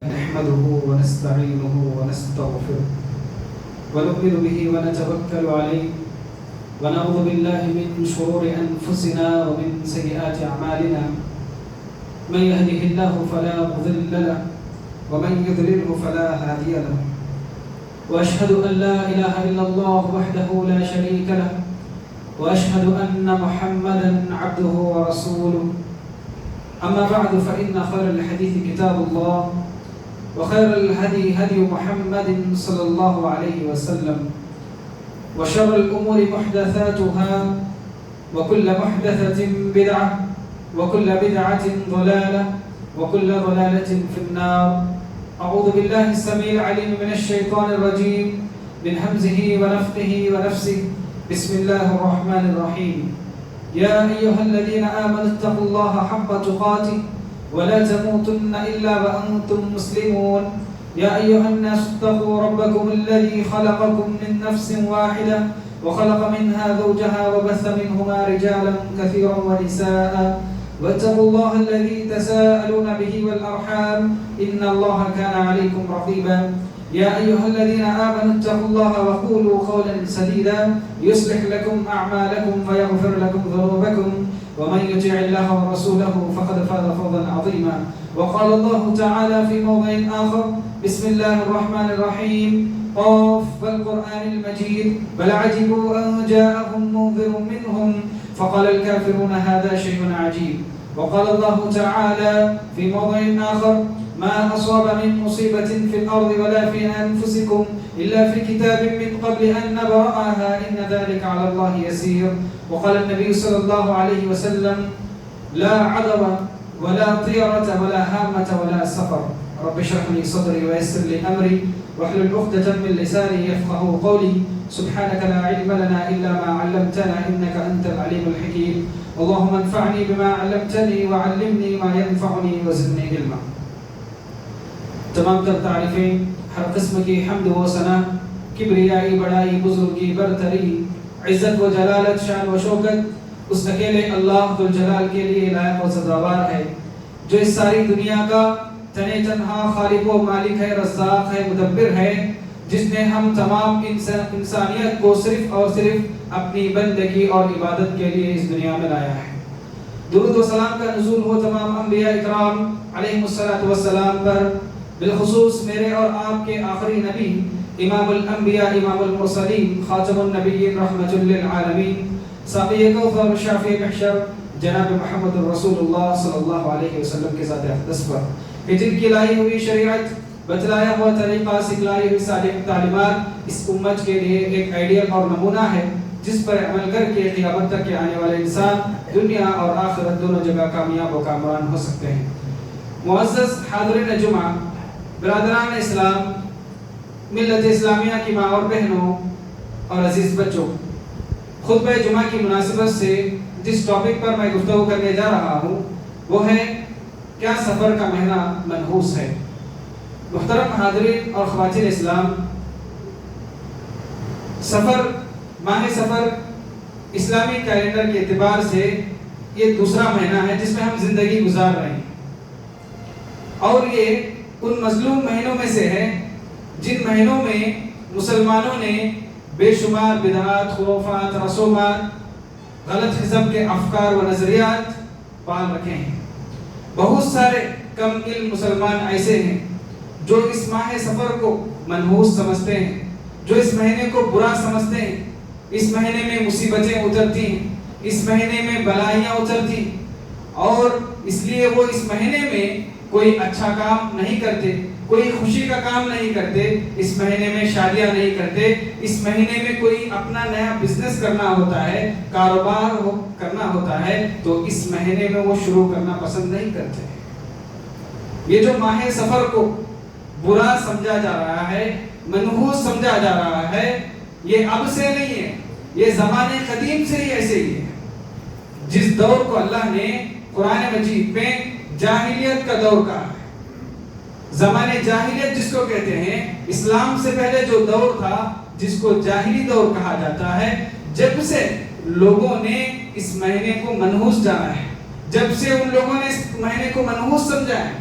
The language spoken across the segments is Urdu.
نحمده ونستعينه ونستغفره ونؤمن به ونتوكل عليه ونعوذ بالله من شرور أنفسنا ومن سيئات أعمالنا من يهده الله فلا مضل له ومن يضلله فلا هادي له وأشهد أن لا إله إلا الله وحده لا شريك له وأشهد أن محمدا عبده ورسوله أما بعد فإن خير الحديث كتاب الله وخير الهدي هدي محمد صلى الله عليه وسلم وشر الأمور محدثاتها وكل محدثة بدعة وكل بدعة ضلالة وكل ضلالة في النار. أعوذ بالله السميع العليم من الشيطان الرجيم من همزه ونفخه ونفسه. بسم الله الرحمن الرحيم. يا أيها الذين آمنوا اتقوا الله حق تقاته ولا تموتن إلا وأنتم مسلمون. يا أيها الناس اتقوا ربكم الذي خلقكم من نفس واحدة وخلق منها زوجها وبث منهما رجالا كثيرا ونساء واتقوا الله الذي تساءلون به والأرحام إن الله كان عليكم رقيبا. يا أيها الذين آمنوا اتقوا الله وقولوا قولا سديدا يصلح لكم أعمالكم ويغفر لكم ذنوبكم ومن يطع الله ورسوله فقد فاز فوزا عظيما. وقال الله تعالى في موضع آخر: بسم الله الرحمن الرحيم. قاف والقرآن المجيد بل عجبوا أن جاءهم منذر منهم فقال الكافرون هذا شيء عجيب. وقال الله تعالى في موضع آخر: ما أصاب من مصيبة في الأرض ولا في أنفسكم إلا في كتاب من قبل أن نبرأها إن ذلك على الله يسير. وقال النبي صلى الله عليه وسلم: لا عذر ولا طيرة ولا هامة ولا سفر. رب اشرح لي صدري ويسر لي أمري واحلل عقدة من لساني يفقهوا قولي. سبحانك لا علم لنا إلا ما علمتنا إنك أنت العليم الحكيم. اللهم انفعني بما علمتني وعلمني ما ينفعني وزدني علما. تمام تر تعریفیں، ہر قسم کی حمد و ثنا، کبریائی، بڑائی، بزرگی، برتری، عزت و جلالت، شان و شوکت اس اکیلے اللہ ذوالجلال کے لیے لائق و سزاوار ہے، جو اس ساری دنیا کا تنے تنہا خالق و مالک ہے، رزاق ہے، مدبر ہے، جس نے ہم تمام انسانیت کو صرف اور صرف اپنی بندگی اور عبادت کے لیے اس دنیا میں لایا ہے۔ درود و سلام کا نزول ہو تمام انبیاء اکرام علیہم السلام پر، بالخصوص میرے اور آپ کے آخری نبی، امام الانبیاء، امام المرسلین، خاتم النبیین، رحمت للعالمین، ساقی کوثر، شافع محشر، جناب محمد رسول اللہ صلی اللہ علیہ وسلم کے ذات اقدس پر، کہ جن کی لائی ہوئی شریعت، بتلایا ہوا طریقہ، سکھلائی ہوئی صالح تعلیمات اس امت کے لیے ایک آئیڈیل اور نمونہ ہے، جس پر عمل کر کے قیامت تک کے آنے والے انسان دنیا اور آخرت دونوں جگہ کامیاب و کامران ہو سکتے ہیں۔ معزز حاضرین جمعہ، برادران اسلام، ملت اسلامیہ کی ماں اور بہنوں اور عزیز بچوں، خطبہ جمعہ کی مناسبت سے جس ٹاپک پر میں گفتگو کرنے جا رہا ہوں وہ ہے کیا سفر کا مہینہ منحوس ہے۔ محترم حاضرین اور خواتین اسلام، ماہ سفر اسلامی کیلنڈر کے اعتبار سے یہ دوسرا مہینہ ہے جس میں ہم زندگی گزار رہے ہیں، اور یہ ان مظلوم مہینوں میں سے ہے جن مہینوں میں مسلمانوں نے بے شمار بدعات، خرافات، رسومات، غلط قسم کے افکار و نظریات پال رکھے ہیں۔ بہت سارے کم علم مسلمان ایسے ہیں جو اس ماہ سفر کو منحوس سمجھتے ہیں، جو اس مہینے کو برا سمجھتے ہیں۔ اس مہینے میں مصیبتیں اترتی ہیں، اس مہینے میں بلائیاں اترتی ہیں، اور اس لیے وہ اس مہینے میں کوئی اچھا کام نہیں کرتے، کوئی خوشی کا کام نہیں کرتے، اس مہینے میں شادیاں نہیں کرتے، اس مہینے میں کوئی اپنا نیا بزنس کرنا ہوتا ہے، کاروبار کرنا ہوتا ہے تو اس مہینے میں وہ شروع کرنا پسند نہیں کرتے۔ یہ جو ماہ سفر کو برا سمجھا جا رہا ہے، منحوس سمجھا جا رہا ہے، یہ اب سے نہیں ہے، یہ زمانے قدیم سے ہی ایسے ہی ہے۔ جس دور کو اللہ نے قرآن مجید میں جاہلیت کا دور کہا ہے، زمانے جاہلیت جس کو کہتے ہیں، اسلام سے پہلے جو دور تھا جس کو جاہلی دور کہا جاتا ہے، جب سے لوگوں نے اس مہینے کو منحوس جانا ہے، جب سے ان لوگوں نے اس مہینے کو منحوس سمجھا ہے،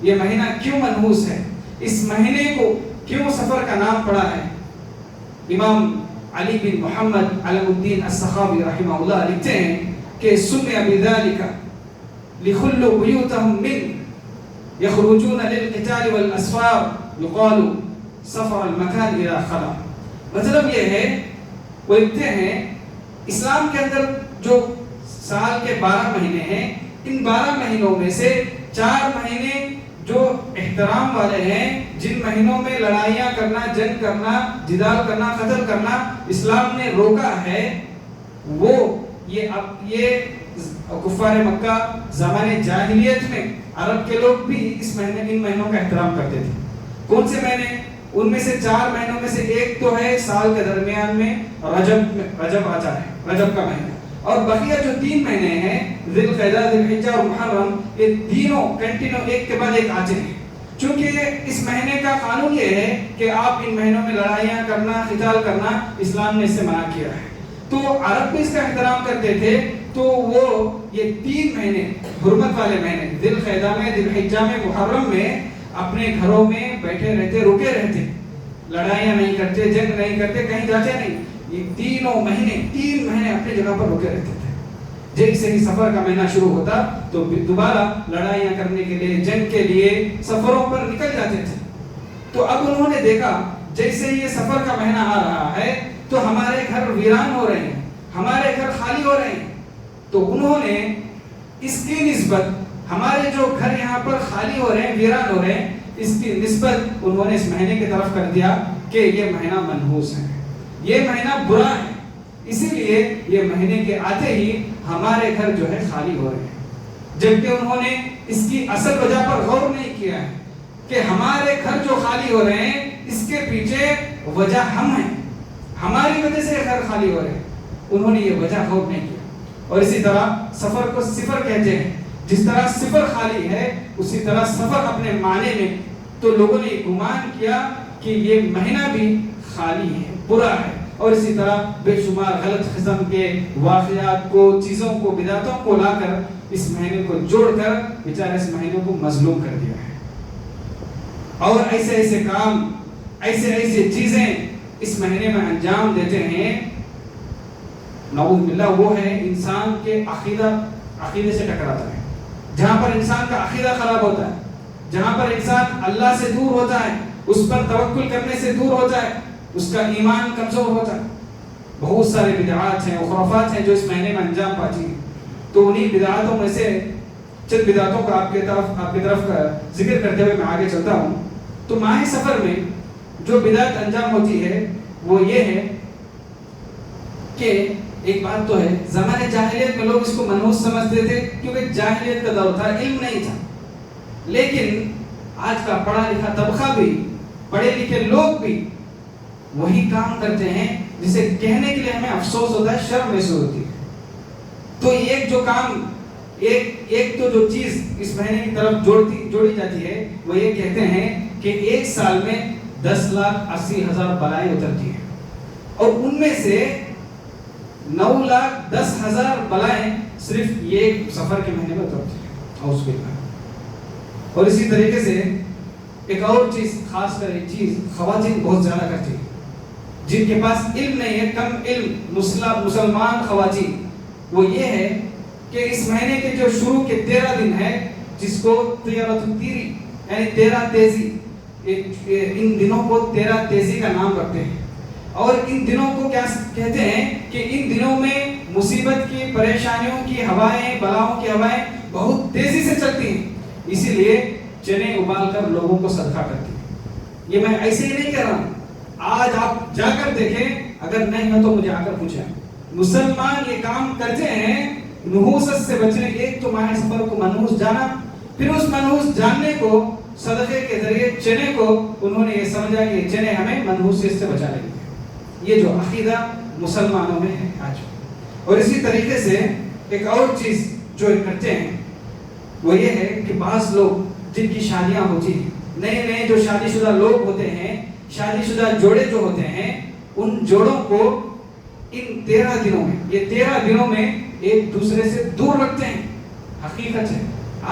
یہ مہینہ کیوں منحوس ہے، اس مہینے کو کیوں سفر کا نام پڑا ہے؟ امام علی بن محمد علم الدین السخاوی رحمہ اللہ لکھتے ہیں کہ سمع بذلك لخلوا بیوتهم من یخرجون للقتال والاسفار یقال سفر المکان الى خلا. مطلب یہ ہے، وہ لکھتے ہیں اسلام کے اندر جو سال کے 12 مہینے ہیں، ان 12 مہینوں میں سے 4 مہینے جو احترام والے ہیں، جن مہینوں میں لڑائیاں کرنا، جنگ کرنا، جدال کرنا، قتل کرنا اسلام نے روکا ہے، وہ یہ کفار مکہ زمانے جاہلیت میں عرب کے لوگ بھی ان مہینوں کا احترام کرتے تھے. کون سے مہینے؟ ان میں سے 4 مہینوں میں سے ایک تو ہے سال کے درمیان میں رجب آتا ہے، رجب کا مہینہ، اور بقیہ جو 3 مہینے ہیں ذی القعدہ، ذی الحجہ اور محرم، یہ تینوں کنٹینیو ایک کے بعد ایک آتے ہیں. چونکہ اس مہینے کا قانون یہ ہے کہ آپ ان مہینوں میں لڑائیاں کرنا، قتال کرنا اسلام نے اس سے منع کیا ہے. تو عرب بھی اس کا احترام کرتے تھے، تو وہ یہ 3 مہینے حرمت والے مہینے ذی القعدہ میں، ذی الحجہ میں، محرم میں اپنے گھروں میں بیٹھے رہتے، رکے رہتے، لڑائیاں نہیں کرتے، جنگ نہیں کرتے، کہیں جاتے نہیں. یہ 3 مہینے اپنی جگہ پر رکے رہتے تھے. جیسے ہی سفر کا مہینہ شروع ہوتا تو دوبارہ لڑائیاں کرنے کے لیے، جنگ کے لیے سفروں پر نکل جاتے تھے. تو اب انہوں نے دیکھا جیسے یہ سفر کا مہینہ آ رہا ہے تو ہمارے گھر ویران ہو رہے ہیں، ہمارے گھر خالی ہو رہے ہیں. تو انہوں نے اس کی نسبت، ہمارے جو گھر یہاں پر خالی ہو رہے ہیں، ویران ہو رہے ہیں، اس کی نسبت انہوں نے اس مہینے کی طرف کر دیا کہ یہ مہینہ منحوس ہے، یہ مہینہ برا ہے، اسی لیے یہ مہینے کے آتے ہی ہمارے گھر جو ہے خالی ہو رہے ہیں. جبکہ انہوں نے اس کی اصل وجہ پر غور نہیں کیا ہے کہ ہمارے گھر جو خالی ہو رہے ہیں اس کے پیچھے وجہ ہم ہیں، ہماری وجہ سے گھر خالی ہو رہے ہیں. انہوں نے یہ وجہ غور نہیں کیا. اور اسی طرح سفر کو صفر کہتے ہیں. جس طرح صفر خالی ہے اسی طرح سفر اپنے معنی میں. تو لوگوں نے گمان کیا کہ یہ مہینہ بھی خالی ہے، برا ہے. اور اسی طرح بے شمار غلط قسم کے واقعات کو، چیزوں کو، بدعتوں کو لا کر اس مہینے کو جوڑ کر بیچارے اس مہینے کو مظلوم کر دیا ہے. اور ایسے کام، ایسے چیزیں اس مہینے میں انجام دیتے ہیں، نعوذ باللہ، وہ ہے انسان کے عقیدے سے ٹکراتا ہے. جہاں پر انسان کا عقیدہ خراب ہوتا ہے، جہاں پر انسان اللہ سے دور ہوتا ہے، اس پر توکل کرنے سے دور ہوتا ہے، اس کا ایمان کمزور ہوتا ہے. بہت سارے بدعات ہیں، خرافات ہیں جو اس مہینے میں انجام پاتی ہیں. تو انہی بدعاتوں میں سے چند بدعاتوں کا آپ کی طرف کا ذکر کرتے ہوئے میں آگے چلتا ہوں. تو ماہ سفر میں جو بدعت انجام ہوتی ہے وہ یہ ہے کہ ایک بات تو ہے، زمانے جاہلیت میں لوگ اس کو منحوس سمجھتے تھے کیونکہ جاہلیت کا دور تھا، علم نہیں تھا. لیکن آج کا پڑھا لکھا طبقہ بھی، پڑھے لکھے لوگ بھی وہی کام کرتے ہیں جسے کہنے کے لیے ہمیں افسوس ہوتا ہے، شرم محسوس ہوتی ہے. تو ایک جو کام، ایک تو جو چیز اس مہینے کی طرف جوڑی جاتی ہے وہ یہ کہتے ہیں کہ ایک سال میں 10,80,000 بلائیں اترتی ہیں، اور ان میں سے 9,10,000 بلائیں صرف یہ سفر کے مہینے میں اترتی ہیں. اور اسی طریقے سے ایک اور چیز، خاص کر ایک چیز خواتین بہت زیادہ کرتی ہیں، جن کے پاس علم نہیں ہے، کم علم مسلمان خواتین، وہ یہ ہے کہ اس مہینے کے جو شروع کے 13 دن ہے، جس کو تیری یعنی 13 تیزی، ان دنوں کو 13 تیزی کا نام رکھتے ہیں. اور ان دنوں کو کیا کہتے ہیں کہ ان دنوں میں مصیبت کی، پریشانیوں کی ہوائیں، بلاؤں کی ہوائیں بہت تیزی سے چلتی ہیں. اسی لیے چنے ابال کر لوگوں کو صدقہ کرتی ہیں. یہ میں ایسے ہی نہیں کہہ رہا ہوں، آج آپ جا کر دیکھیں، اگر نہیں ہے تو مجھے آ کر پوچھیں. مسلمان یہ کام کرتے ہیں نحوست سے بچنے. ایک تو ماہ سفر کو منحوس جانا، پھر اس منحوس جاننے کو صدقے کے ذریعے چنے کو انہوں نے یہ سمجھا کہ یہ چنے ہمیں منحوسیت سے بچا لیں گے. یہ جو عقیدہ مسلمانوں میں ہے آج. اور اسی طریقے سے ایک اور چیز جو کرتے ہیں وہ یہ ہے کہ بعض لوگ جن کی شادیاں ہوتی ہیں، نئے جو شادی شدہ لوگ ہوتے ہیں، شادی شدہ جوڑے جو ہوتے ہیں، ان جوڑوں کو ان 13 دنوں میں، یہ 13 دنوں میں ایک دوسرے سے دور رکھتے ہیں. حقیقت ہے،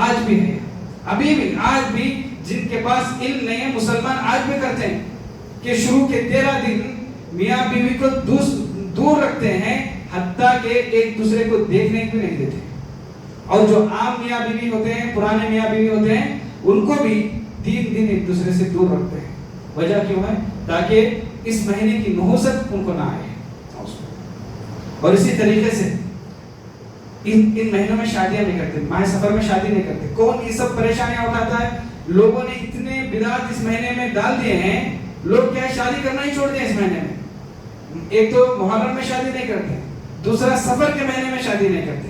آج بھی ہے. ابھی بھی آج بھی جن کے پاس علم نہیں ہے مسلمان آج بھی کرتے ہیں کہ شروع کے 13 دن میاں بیوی کو دور رکھتے ہیں، حتیٰ کہ ایک دوسرے کو دیکھنے بھی نہیں دیتے. اور جو عام میاں بیوی ہوتے ہیں، پرانے میاں بیوی ہوتے ہیں، ان کو بھی 3 دن ایک دوسرے سے دور رکھتے ہیں. وجہ کیوں ہے؟ تاکہ اس مہینے کی نحوست ان کو نہ آئے. اور اسی طریقے سے ان مہینوں میں شادیاں نہیں کرتے، ماہ سفر میں شادی نہیں کرتے. کون یہ سب پریشانیاں اٹھاتا ہے؟ لوگوں نے اتنے بدعات اس مہینے میں ڈال دیے ہیں، لوگ کیا شادی کرنا ہی چھوڑ دیں اس مہینے میں. ایک تو محرم میں شادی نہیں کرتے، دوسرا سفر کے مہینے میں شادی نہیں کرتے.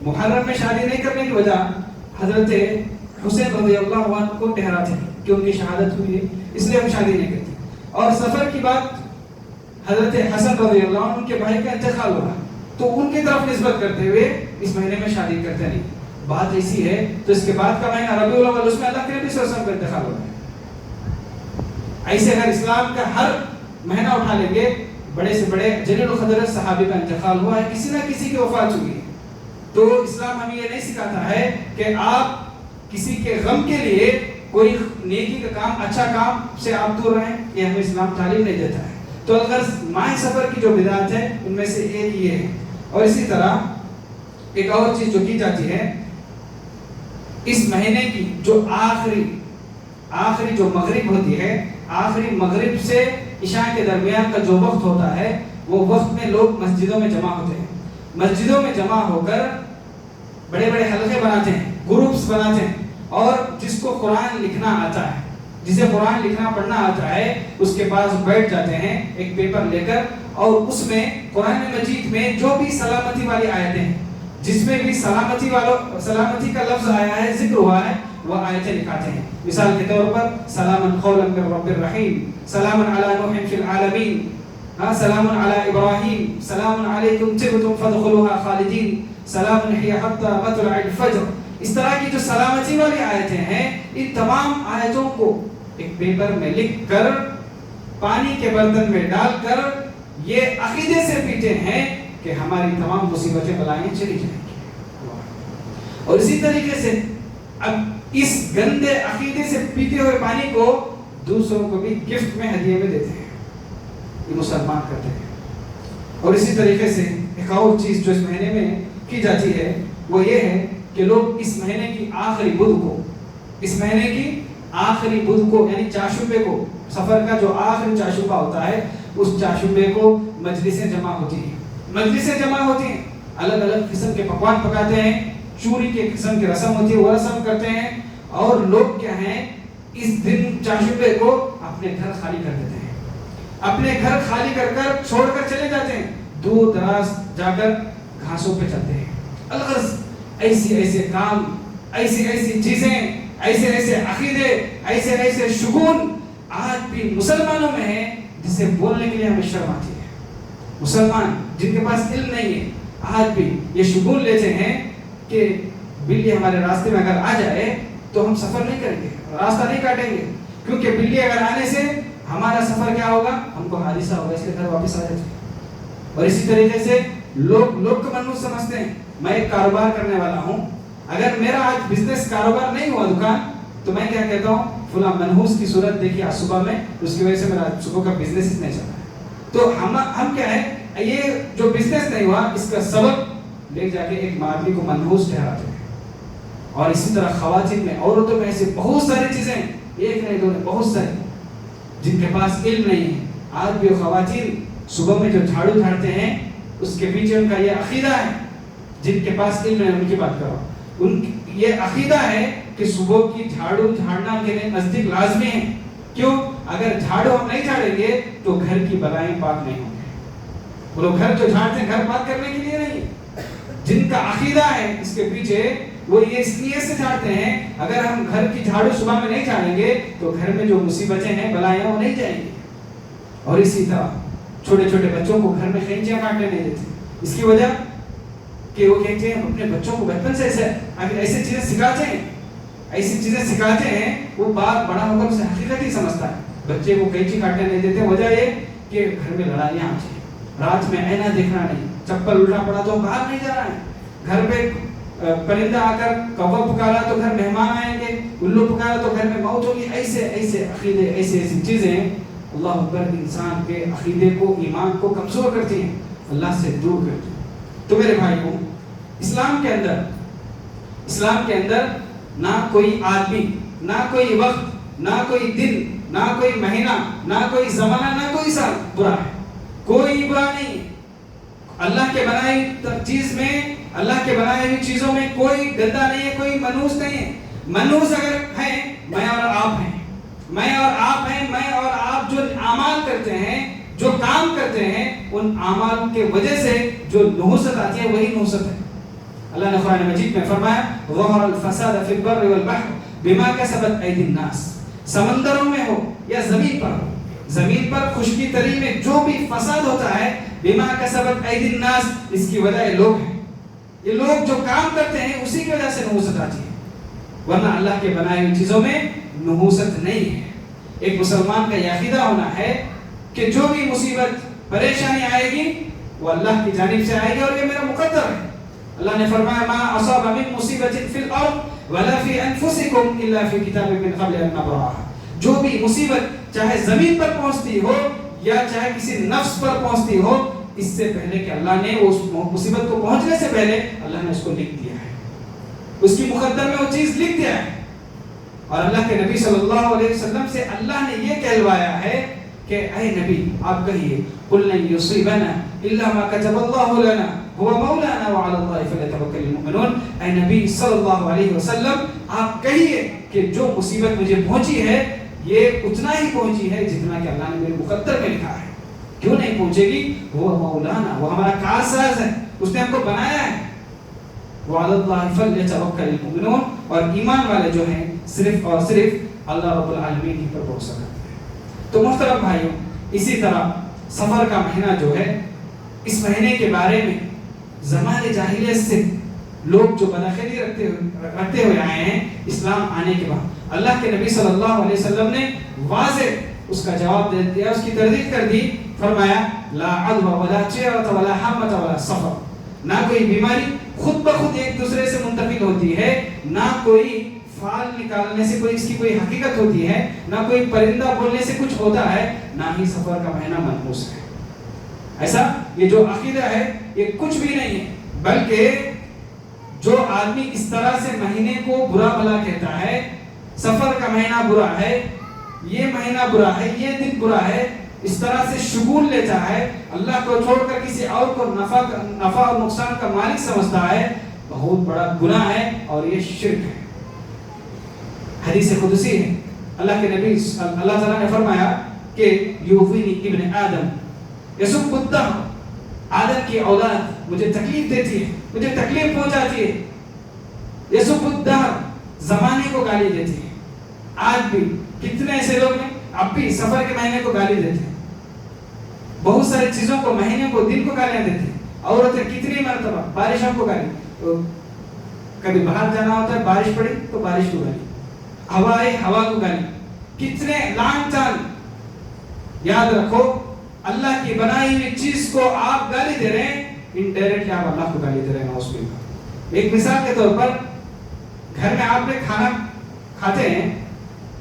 محرم میں شادی نہیں کرنے کی وجہ حضرت حسین رضی اللہ عنہ کو ٹھہراتے ہیں کہ ان کی شہادت ہوئی ہے، اس لیے ہم شادی نہیں کرتے. اور سفر کی بات حضرت حسن رضی اللہ عنہ کے بھائی کا انتقال ہوا تو ان کی طرف نسبت کرتے ہوئے اس مہینے میں شادی کرتے نہیں. بات ایسی ہے تو اس کے بعد کا مہینہ ربیع الاول، اس میں اللہ کے نبی صلی اللہ علیہ وسلم کا انتقال ہوا ہے. ایسے اگر اسلام کا ہر مہینہ اٹھا لیں گے، بڑے سے بڑے جلیل القدر صحابی کا انتقال ہوا ہے، کسی نہ کسی کی وفات ہوئی ہے. تو اسلام ہمیں یہ نہیں سکھاتا ہے کہ آپ کسی کے غم کے لیے کوئی نیکی کا کام، اچھا کام سے آپ دور رہیں، یہ ہمیں اسلام تعلیم نہیں دیتا ہے. تو اگر ماہ سفر کی جو بدعت ہے ان میں سے ایک یہ ہے. اور اسی طرح ایک اور چیز جو کی جاتی ہے، اس مہینے کی جو آخری جو مغرب ہوتی ہے، آخری مغرب سے عشاء کے درمیان کا جو وقت ہوتا ہے، وہ وقت میں لوگ مسجدوں میں جمع ہوتے ہیں. مسجدوں میں جمع ہو کر بڑے بڑے حلقے بناتے ہیں، گروپس بناتے ہیں، اور جس کو قرآن لکھنا آتا ہے، جسے قرآن لکھنا پڑھنا آتا ہے، اس کے پاس بیٹھ جاتے ہیں ایک پیپر لے کر، اور اس میں قرآن مجید میں جو بھی سلامتی والی آیتیں ہیں، جس میں بھی سلامتی کا لفظ آیا ہے، ذکر ہوا ہے، وہ آیتیں لکھاتے ہیں. مثال کے طور پر سلام قولا من رب الرحیم، سلام علی نوح فی العالمین، سلام علی ابراہیم، سلام علیکم طبتم فادخلوها خالدین، سلام ہی حتی مطلع الفجر. اس طرح کی جو سلامتی والی آیتیں ہیں، ان تمام آیتوں کو ایک پیپر میں لکھ کر پانی کے برتن میں ڈال کر یہ عقیدے سے پیتے ہیں کہ ہماری تمام مصیبتیں بلائیں چلی جائیں گی. اور اسی طریقے سے اب اس گندے عقیدے سے پیتے ہوئے پانی کو دوسروں کو بھی گفٹ میں ہدیے میں دیتے ہیں. یہ مسلمان کرتے ہیں. اور اسی طریقے سے ایک اور چیز جو اس مہینے میں کی جاتی ہے وہ یہ ہے کہ لوگ اس مہینے کی آخری بدھ کو یعنی چاشوبے کو، سفر کا جو آخری چاشوبہ ہوتا ہے، اس چاشوبے کو مجلسیں جمع ہوتی ہیں، الگ الگ قسم کے پکوان پکاتے ہیں، چوری کے قسم کی رسم ہوتی ہے، وہ رسم کرتے ہیں. اور لوگ کیا ہیں، اس دن چاشوبے کو اپنے گھر خالی کر دیتے ہیں، اپنے گھر خالی کر چھوڑ کر چلے جاتے ہیں، دور دراز جا کر گھاسوں پہ چلتے ہیں. الغرض ایسے کام، ایسی چیزیں، ایسے عقیدے، ایسے شگون آج بھی مسلمانوں میں ہیں جسے بولنے کے لیے ہمیں شرم آتی ہے. مسلمان جن کے پاس علم نہیں ہے آج بھی یہ شگون لیتے ہیں کہ بلی ہمارے راستے میں اگر آ جائے تو ہم سفر نہیں کریں گے، راستہ نہیں کاٹیں گے، کیونکہ بلی اگر آنے سے ہمارا سفر کیا ہوگا، ہم کو حادثہ ہوگا، اس کے گھر واپس آ جاتے ہیں. اور اسی طریقے سے لوگ کو منحوس سمجھتے ہیں. میں ایک کاروبار کرنے والا ہوں، اگر میرا آج بزنس کاروبار نہیں ہوا دکان، تو میں کیا کہتا ہوں، فلاں منحوس کی صورت دیکھی آج صبح میں، اس کی وجہ سے میرا صبح کا بزنس نہیں چل رہا ہے. تو ہم کیا ہے، یہ جو بزنس نہیں ہوا اس کا سبب لے جا کے ایک آدمی کو منحوس ٹھہراتے ہیں. اور اسی طرح خواتین میں، عورتوں میں ایسے بہت ساری چیزیں، ایک نہیں دو نہیں، بہت ساری، جن کے پاس علم نہیں ہے. آج بھی خواتین صبح میں جو جھاڑو جھاڑتے ہیں، اس کے پیچھے ان کا یہ عقیدہ ہے، جن کے پاس علم ہے ان کی بات کرو، یہ عقیدہ ہے کہ صبح کی جھاڑو جھاڑنا ان کے لیے نزدیک لازمی ہے. کیوں؟ اگر جھاڑو ہم نہیں جھاڑیں گے تو گھر کی بلائیں پاک نہیں ہوں گے. وہ لوگ گھر جو جھاڑتے ہیں گھر پاک کرنے کے لیے نہیں، جن کا عقیدہ ہے اس کے پیچھے، وہ یہ اس لیے سے جھاڑتے ہیں اگر ہم گھر کی جھاڑو صبح میں نہیں جھاڑیں گے تو گھر میں جو مصیبتیں ہیں، بلائیں، وہ نہیں جائیں گی. اور اسی طرح چھوٹے چھوٹے بچوں کو گھر میں خینچیاں کاٹنے نہیں دیتے. اس کی وجہ کہ وہ کہتے ہیں اپنے بچوں کو بچپن سے ایسے چیزیں سکھاتے ہیں، وہ بات بڑا ہو کر اسے حقیقت ہی سمجھتا ہے. بچے کو کینچی کاٹنے نہیں دیتے، وجہ یہ کہ گھر میں لڑائیاں آتی ہیں، رات میں اینا دیکھنا نہیں، چپل الٹا پڑا تو باہر نہیں جانا ہے، گھر پہ پرندہ آ کر کوا پکارا تو گھر مہمان آئیں گے، الو پکارا تو گھر میں موت ہوگی. ایسے ایسے عقیدے، ایسے ایسی چیزیں اللہ اکبر انسان کے عقیدے کو، ایمان کو کمزور کرتی ہیں، اللہ سے دور کرتی ہیں. تو میرے بھائیوں، اسلام کے اندر نہ کوئی آدمی، نہ کوئی وقت، نہ کوئی دن، نہ کوئی مہینہ، نہ کوئی زمانہ، نہ کوئی سال برا ہے. کوئی برا نہیں ہے. اللہ کے بنائی چیز میں، اللہ کے بنائے ہوئی چیزوں میں کوئی گندا نہیں ہے، کوئی منحوس نہیں ہے. منحوس اگر ہیں، میں اور آپ ہیں، میں اور آپ ہیں. میں اور آپ جو اعمال کرتے ہیں، جو کام کرتے ہیں، ان اعمال کے وجہ سے جو نحوست آتی ہے وہی نحوست ہے. اللہ نے قرآن مجید میں فرمایا ظہر الفساد فی البر والبحر بما کسبت ایدی الناس. سمندروں میں ہو یا زمین پر ہو، زمین پر خشکی تری میں جو بھی فساد ہوتا ہے، بما کسبت ایدی الناس، اس کی وجہ یہ لوگ ہیں. یہ لوگ جو کام کرتے ہیں اسی کی وجہ سے نحوست آتی ہے، ورنہ اللہ کے بنائے ہوئی چیزوں میں نحوست نہیں ہے. ایک مسلمان کا یہ عقیدہ ہونا ہے کہ جو بھی مصیبت پریشانی آئے گی وہ اللہ کی جانب سے آئے گی اور یہ میرا مقدر ہے. اللہ نے فرمایا ما اصاب من مصیبت فی الارض ولا فی انفسکم الا فی کتاب من قبل ان نبرأها. جو بھی مصیبت چاہے زمین پر پہنچتی ہو یا چاہے کسی نفس پر پہنچتی ہو، اس سے پہلے کہ اللہ نے اس مصیبت کو پہنچنے سے پہلے اللہ نے اس کو لکھ دیا ہے، اس کی مقدر میں وہ چیز لکھ دیا ہے. اور اللہ کے نبی صلی اللہ علیہ وسلم سے اللہ نے یہ کہلوایا ہے کہ اے نبی آپ کہیے قل لن یصیبنا الا ما كتب الله لنا هو مولانا وعلى الله فليتوكل المؤمنون. اے نبی صلی اللہ علیہ وسلم آپ کہیے کہ جو مصیبت مجھے پہنچی ہے یہ اتنا ہی پہنچی ہے جتنا کہ اللہ نے میرے مقدر میں لکھا ہے. کیوں نہیں پہنچے گی؟ وہ مولانا، وہ ہمارا کارساز ہے، اس نے ہم کو بنایا ہے. وعلى الله فليتوكل المؤمنون. اور ایمان والے جو ہیں صرف اور صرف اللہ رب العالمین ہی پر بھروسہ کرتے ہیں. تو محترم بھائیوں، اسی طرح سفر کا مہینہ جو ہے، اس مہینے کے بارے میں زمانے جاہلیت سے لوگ جو بداخلی رکھتے ہوئے آئے ہیں، اسلام آنے کے بعد اللہ کے نبی صلی اللہ علیہ وسلم نے واضح اس کا جواب دے دیا، اس کی تردید کر دی. فرمایا لا عدوى ولا چیرۃ ولا حمۃ ولا سفر. نہ کوئی بیماری خود بخود ایک دوسرے سے منتقل ہوتی ہے، نہ کوئی فال نکالنے سے کوئی اس کی کوئی حقیقت ہوتی ہے، نہ کوئی پرندہ بولنے سے کچھ ہوتا ہے، نہ ہی سفر کا مہینہ منحوس ہے. ایسا یہ جو عقیدہ ہے یہ کچھ بھی نہیں ہے، بلکہ جو آدمی اس طرح سے مہینے کو برا بھلا کہتا ہے، سفر کا مہینہ برا ہے، یہ مہینہ برا ہے، یہ دن برا ہے، اس طرح سے شگون لیتا ہے، اللہ کو چھوڑ کر کسی اور کو نفع اور نقصان کا مالک سمجھتا ہے، بہت بڑا گناہ ہے اور یہ شرک ہے. حدیث قدسی ہے، اللہ کے نبی اللہ تعالیٰ نے فرمایا کہ یوفینی ابن آدم یسب الدہر. آدم کی اولاد مجھے تکلیف دیتی ہے، مجھے تکلیف پہنچاتی ہے. یسب الدہر، زمانے کو گالی دیتی ہے. آج بھی کتنے ایسے لوگ ہیں اب بھی سفر کے مہینے کو گالی دیتے ہیں، بہت ساری چیزوں کو، مہینے کو، دن کو گالیاں دیتے ہیں. عورتیں کتنی مرتبہ بارشوں کو گالی، کبھی باہر جانا ہوتا ہے بارش پڑی تو بارش کو گالی، ہوا کو گالی، کتنے لان تان. یاد رکھو اللہ کی بنائی ہوئی چیز کو آپ گالی دے رہے ہیں، انڈائریکٹلی آپ اللہ کو گالی دے رہے ہیں. ایک مثال کے طور پر گھر میں آپ نے کھانا کھاتے ہیں،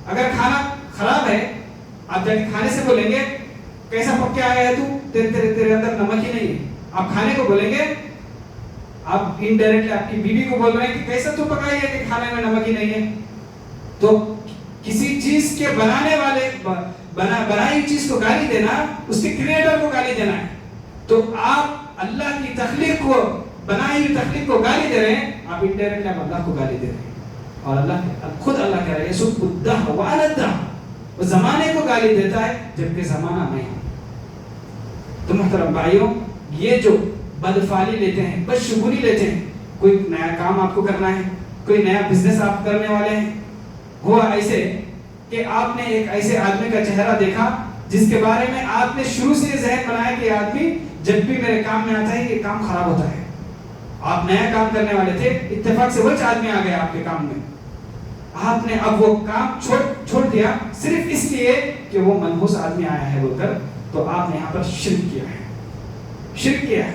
اگر کھانا خراب ہے آپ جا کے کھانے سے بولیں گے کیسا پک کے آیا ہے تو، تیرے اندر نمک ہی نہیں ہے. آپ کھانے کو بولیں گے، آپ انڈائریکٹلی آپ کی بیوی کو بول رہے ہیں کہ کیسا تو پکائی ہے کہ کھانے میں نمک ہی نہیں ہے. تو کسی چیز کے بنانے والے بنائی ہوئی چیز کو گالی دینا، اس کے کریٹر کو گالی دینا ہے. تو آپ اللہ کی تخلیق کو، بنائی ہوئی تخلیق کو گالی دے رہے ہیں، آپ انڈائریکٹلی آپ اللہ کو گالی دے رہے ہیں. اور اللہ خود اللہ کہہ رہا ہے یسب الدہر وعلی الدہر، وہ زمانے کو گالی دیتا ہے جبکہ زمانہ نہیں. تو محترم بھائیوں، یہ جو بدفعلی لیتے ہیں، بدشگونی لیتے ہیں، کوئی نیا کام آپ کو کرنا ہے، کوئی نیا بزنس آپ کرنے والے ہیں، ہوا ایسے کہ آپ نے ایک ایسے آدمی کا چہرہ دیکھا جس کے بارے میں آپ نے شروع سے یہ ذہن بنایا کہ یہ آدمی جب بھی میرے کام میں آتا ہے یہ کام خراب ہوتا ہے. آپ نیا کام کرنے والے تھے، اتفاق سے وہی آدمی آ گیا آپ کے کام میں، آپ نے اب وہ کام چھوڑ دیا صرف اس لیے کہ وہ منحوس آدمی آیا ہے بول کر. تو آپ نے یہاں پر شرک کیا ہے، شرک کیا ہے.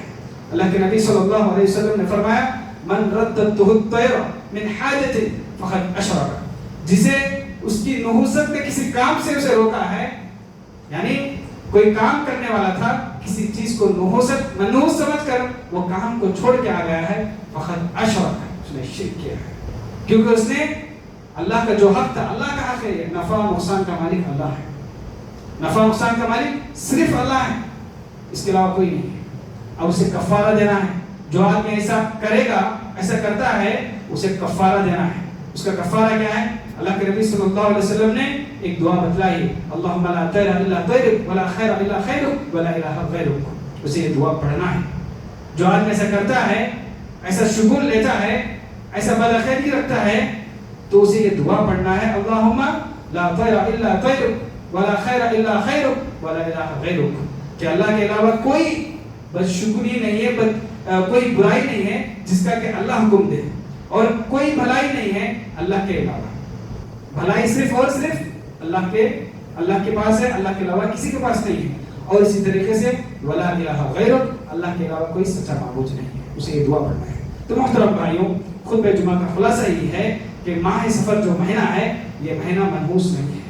اللہ کے نبی صلی اللہ علیہ وسلم نے فرمایا من ردته الطير من حاجة فقد اشرک، جسے اس کی نحوست نے کسی کام سے اسے روکا ہے، یعنی کوئی کام کرنے والا تھا، کسی چیز کو منحوس سمجھ کر وہ کام کو چھوڑ کے آ گیا ہے، فقد اشرک، اس نے شرک کیا ہے، کیونکہ اس نے اللہ کا جو حق تھا، اللہ کا حق ہے، نفع نقصان کا مالک اللہ ہے، نفع نقصان کا مالک صرف اللہ ہے، اس کے علاوہ کوئی نہیں ہے۔ اب اسے کفارہ دینا ہے، جو آدمی ایسا کرے گا، ایسا کرتا ہے، اسے کفارہ دینا ہے۔ اس کا کفارہ کیا ہے؟ اللہ کے نبی صلی اللہ علیہ وسلم نے ایک دعا بتلائی، اللہم لا طیر الا طیرک ولا خیر الا خیرک ولا الہ غیرک، اسے یہ دعا پڑھنا ہے۔ جو آدمی ایسا کرتا ہے، ایسا شگون لیتا ہے، ایسا بدخیری رکھتا ہے، تو اسے یہ دعا پڑھنا ہے، اللہم لا طیر الا طیرک ولا خیر الا خیرک ولا الہ غیرک، کہ اللہ کے علاوہ کوئی بدشگونی نہیں ہے، کوئی برائی نہیں ہے جس کا کہ اللہ حکم دے، اور کوئی بھلائی نہیں ہے اللہ کے علاوہ۔ بھلائی صرف اور صرف اللہ کے پاس ہے، اللہ کے علاوہ کسی کے پاس نہیں ہے۔ اور اسی طریقے سے ولا الہ غیرک، اللہ کے علاوہ کوئی سچا معبود نہیں ہے، اسے یہ دعا پڑھنا ہے۔ تو محترم بھائیوں، خطبہ جمعہ کا خلاصہ یہ ہے کہ ماہ سفر جو مہینہ ہے، یہ مہینہ منحوس نہیں ہے۔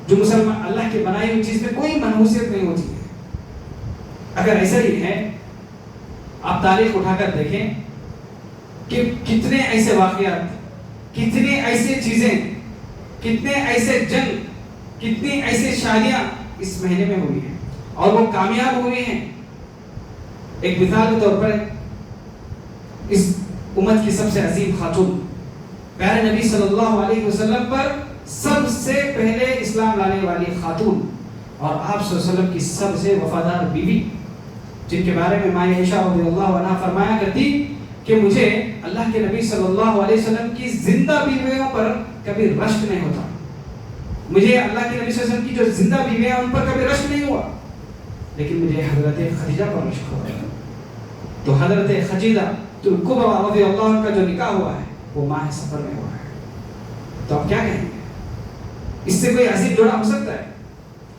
جو مسلمان اللہ کے بنائی ہوئی چیز میں کوئی منحوسیت نہیں ہوتی ہے۔ اگر ایسا ہی ہے، آپ تاریخ اٹھا کر دیکھیں کہ کتنے ایسے واقعات، کتنے ایسے چیزیں، کتنے ایسے جنگ، کتنی ایسے شادیاں اس مہینے میں ہوئی ہیں اور وہ کامیاب ہوئی ہیں۔ ایک مثال کے طور پر اس امت کی سب سے عظیم خاتون، پیارے نبی صلی اللہ علیہ وسلم پر سب سے پہلے اسلام لانے والی خاتون، اور آپ صلی اللہ علیہ وسلم کی سب سے وفادار بیوی، جن کے بارے میں ماں عائشہ رضی اللہ عنہا فرمایا کرتی کہ مجھے اللہ کے نبی صلی اللہ علیہ وسلم کی زندہ بیویوں پر کبھی رشک نہیں ہوتا، مجھے اللہ کے نبی صلی اللہ علیہ وسلم کی جو زندہ بیویاں ان پر کبھی رشک نہیں ہوا، لیکن مجھے حضرت خدیجہ پر رشک ہوا ہے۔ تو حضرت خدیجہ کبریٰ رضی اللہ عنہ کا جو نکاح ہوا ہے وہ ماہ سفر میں ہوا ہے۔ تو آپ کیا کہیں گے؟ اس سے کوئی عظیم جوڑا ہو سکتا ہے؟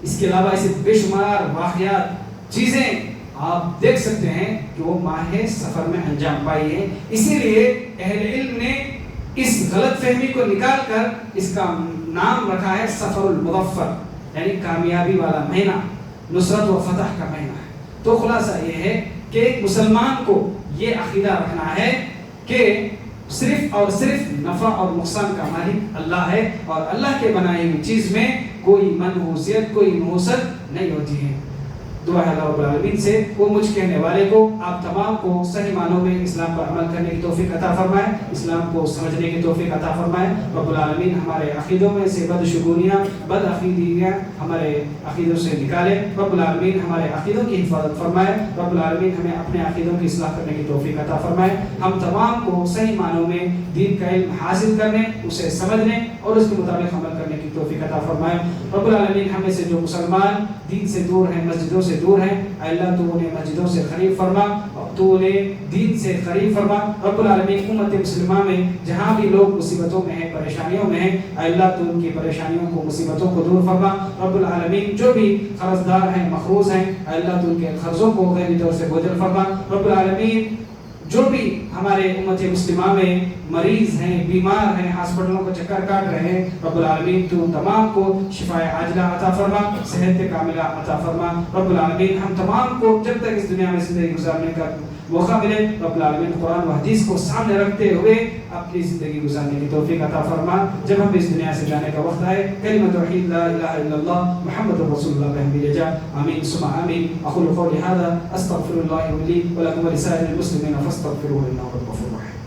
اس کے علاوہ ایسے بے شمار واقعات، چیزیں آپ دیکھ سکتے ہیں کہ وہ ماہ سفر میں انجام پائی ہے۔ اسی لیے اہل علم نے اس غلط فہمی کو نکال کر اس کا نام رکھا ہے سفر المظفر، یعنی کامیابی والا مہینہ، نصرت و فتح کا مہینہ ہے۔ تو خلاصہ یہ ہے کہ ایک مسلمان کو یہ عقیدہ رکھنا ہے کہ صرف اور صرف نفع اور نقصان کا مالک اللہ ہے، اور اللہ کے بنائی ہوئی چیز میں کوئی منحوسیت، کوئی نحوست نہیں ہوتی ہے۔ دعا ہے اللہ رب العالمین سے وہ مجھ کہنے والے کو، آپ تمام کو صحیح معنوں میں اسلام پر عمل کرنے کی توفیق عطا فرمائے، اسلام کو سمجھنے کی توفیق عطا فرمائے۔ رب العالمین ہمارے عقیدوں میں سے بدشگونیاں، بد عقیدیاں ہمارے عقیدوں سے نکالے۔ رب العالمین ہمارے عقیدوں کی حفاظت فرمائے۔ رب العالمین ہمیں اپنے عقیدوں کی اصلاح کرنے کی توفیق عطا فرمائے۔ ہم تمام کو صحیح معنوں میں دین کا علم حاصل کرنے، اسے سمجھنے اور اس کے مطابق عمل کرنے کی توفیق عطا فرمائے۔ رب العالمین ہمیں سے جو مسلمان دین سے دور ہیں، مسجدوں سے دور ہیں، اے اللہ تو انہیں مسجدوں سے قریب فرما، تو انہیں دین سے قریب فرما۔ رب العالمین امت مسلمہ میں جہاں بھی لوگ مصیبتوں میں ہیں، پریشانیوں میں ہیں، اے اللہ تو ان کی پریشانیوں کو، مصیبتوں کو دور فرما۔ رب العالمین جو بھی قرض دار ہیں، مقروض ہیں، اے اللہ تو ان کے قرضوں کو غیبی طور سے بدل فرما۔ رب العالمین جو بھی ہمارے امت مسلمہ میں مریض ہیں، بیمار ہیں، ہاسپٹلوں کو چکر کاٹ رہے ہیں، رب العالمین تو تمام کو شفاء عاجلہ عطا فرما، صحت کاملہ عطا فرما۔ رب العالمین ہم تمام کو جب تک اس دنیا میں زندگی گزارنے کا موقع ملے، رب العالمین قرآن و حدیث کو سامنے رکھتے ہوئے اپنی زندگی گزارنے کی توفیق عطا فرما۔ جب ہم اس دنیا سے جانے کا وقت آئے، کلمۃ توحید لا الہ الا اللہ محمد رسول اللہ پہ ہم بھی لے جا۔ آمین ثم آمین۔ اقول قولی ھذا استغفر اللہ لي ولكم ولسائر المسلمين فاستغفروه انه هو الغفور الرحيم۔